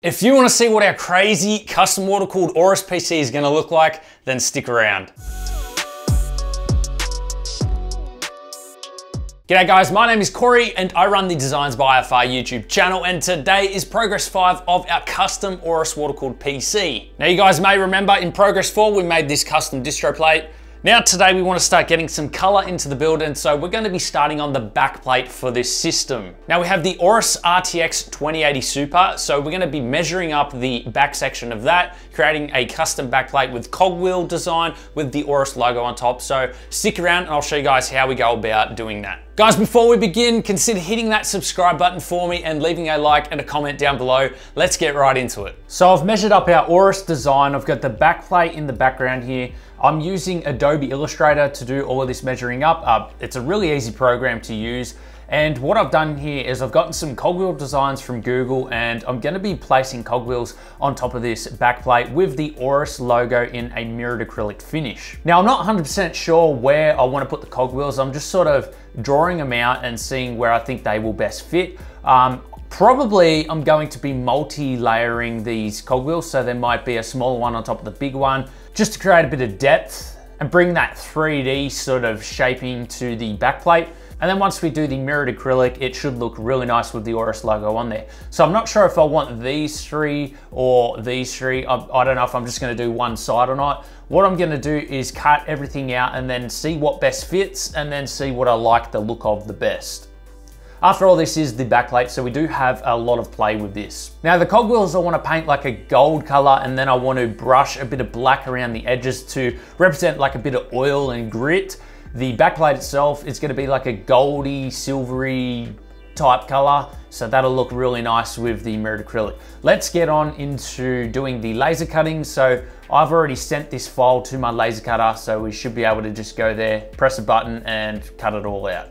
If you want to see what our crazy custom water-cooled Aorus PC is going to look like, then stick around. G'day guys, my name is Corey and I run the Designs by IFR YouTube channel, and today is Progress 5 of our custom Aorus water-cooled PC. Now you guys may remember in Progress 4 we made this custom distro plate. Now today we want to start getting some color into the build, and so we're going to be starting on the backplate for this system. Now we have the Aorus RTX 2080 Super, so we're going to be measuring up the back section of that, creating a custom backplate with cogwheel design with the Aorus logo on top. So stick around and I'll show you guys how we go about doing that. Guys, before we begin, consider hitting that subscribe button for me and leaving a like and a comment down below. Let's get right into it. So I've measured up our Aorus design. I've got the backplate in the background here. I'm using Adobe Illustrator to do all of this measuring up. It's a really easy program to use. And what I've done here is I've gotten some cogwheel designs from Google, and I'm going to be placing cogwheels on top of this backplate with the Aorus logo in a mirrored acrylic finish. Now I'm not 100% sure where I want to put the cogwheels. I'm just sort of drawing them out and seeing where I think they will best fit. Probably I'm going to be multi-layering these cogwheels, so there might be a smaller one on top of the big one, just to create a bit of depth and bring that 3D sort of shaping to the backplate. And then once we do the mirrored acrylic, it should look really nice with the Aorus logo on there. So I'm not sure if I want these three or these three. I don't know if I'm just gonna do one side or not. What I'm gonna do is cut everything out and then see what best fits, and then see what I like the look of the best. After all, this is the backplate, so we do have a lot of play with this. Now the cogwheels I want to paint like a gold color, and then I want to brush a bit of black around the edges to represent like a bit of oil and grit. The backplate itself is going to be like a goldy, silvery type color, so that'll look really nice with the mirrored acrylic. Let's get on into doing the laser cutting. So I've already sent this file to my laser cutter, so we should be able to just go there, press a button and cut it all out.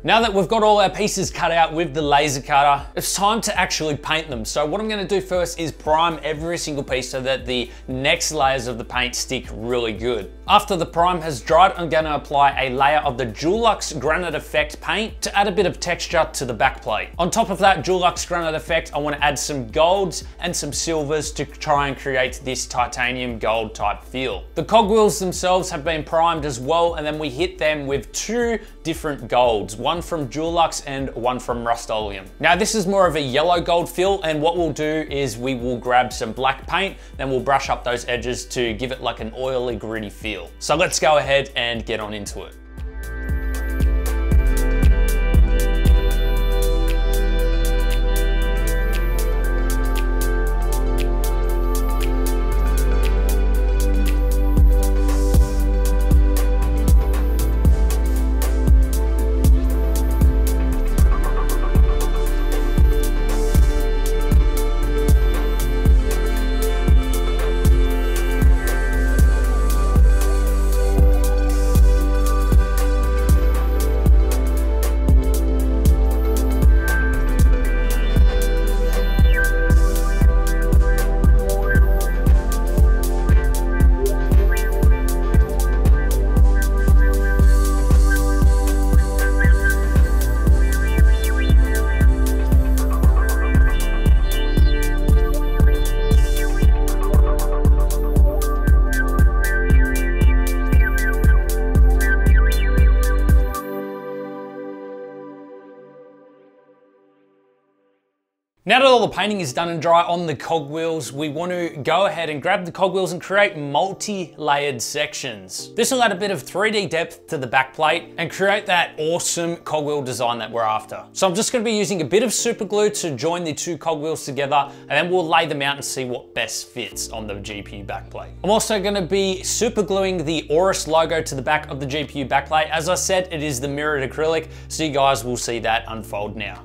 Now that we've got all our pieces cut out with the laser cutter, it's time to actually paint them. So what I'm gonna do first is prime every single piece so that the next layers of the paint stick really good. After the prime has dried, I'm gonna apply a layer of the Dulux Granite Effect paint to add a bit of texture to the backplate. On top of that Dulux Granite Effect, I wanna add some golds and some silvers to try and create this titanium gold type feel. The cogwheels themselves have been primed as well, and then we hit them with two different golds, one from Dulux and one from Rust-Oleum. Now this is more of a yellow gold feel, and what we'll do is we will grab some black paint, then we'll brush up those edges to give it like an oily, gritty feel. So let's go ahead and get on into it. Now that all the painting is done and dry on the cogwheels, we want to go ahead and grab the cogwheels and create multi-layered sections. This will add a bit of 3D depth to the backplate and create that awesome cogwheel design that we're after. So I'm just going to be using a bit of super glue to join the two cogwheels together, and then we'll lay them out and see what best fits on the GPU backplate. I'm also going to be super gluing the Aorus logo to the back of the GPU backplate. As I said, it is the mirrored acrylic, so you guys will see that unfold now.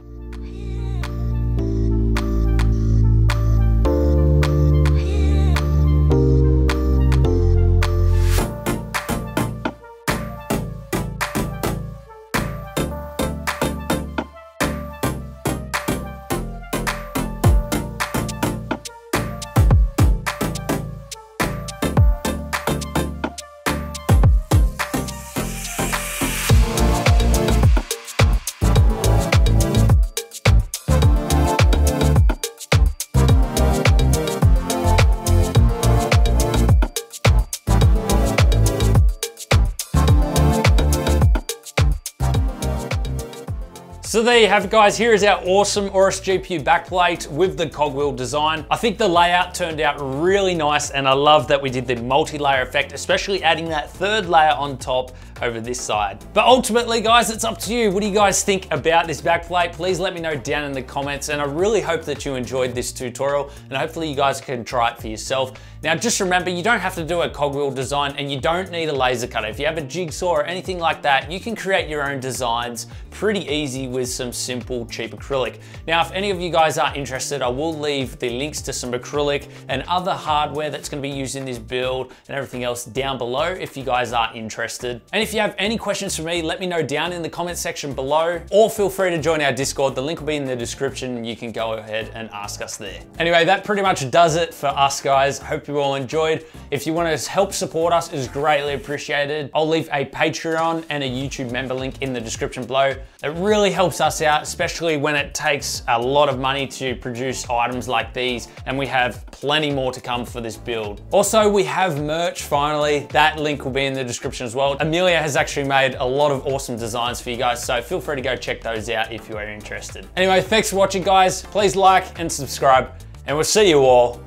So there you have it, guys. Here is our awesome Aorus GPU backplate with the cogwheel design. I think the layout turned out really nice, and I love that we did the multi-layer effect, especially adding that third layer on top over this side. But ultimately, guys, it's up to you. What do you guys think about this backplate? Please let me know down in the comments, and I really hope that you enjoyed this tutorial, and hopefully you guys can try it for yourself. Now, just remember, you don't have to do a cogwheel design, and you don't need a laser cutter. If you have a jigsaw or anything like that, you can create your own designs pretty easy with some simple, cheap acrylic. Now, if any of you guys are interested, I will leave the links to some acrylic and other hardware that's gonna be used in this build and everything else down below if you guys are interested. And if you have any questions for me, let me know down in the comment section below, or feel free to join our Discord. The link will be in the description. You can go ahead and ask us there. Anyway, that pretty much does it for us, guys. Hope you all enjoyed. If you want to help support us, it is greatly appreciated. I'll leave a Patreon and a YouTube member link in the description below. It really helps us out, especially when it takes a lot of money to produce items like these, and we have plenty more to come for this build. Also, we have merch finally. That link will be in the description as well. Amelia has actually made a lot of awesome designs for you guys, so feel free to go check those out if you are interested. Anyway, thanks for watching, guys. Please like and subscribe, and we'll see you all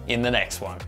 in the next one.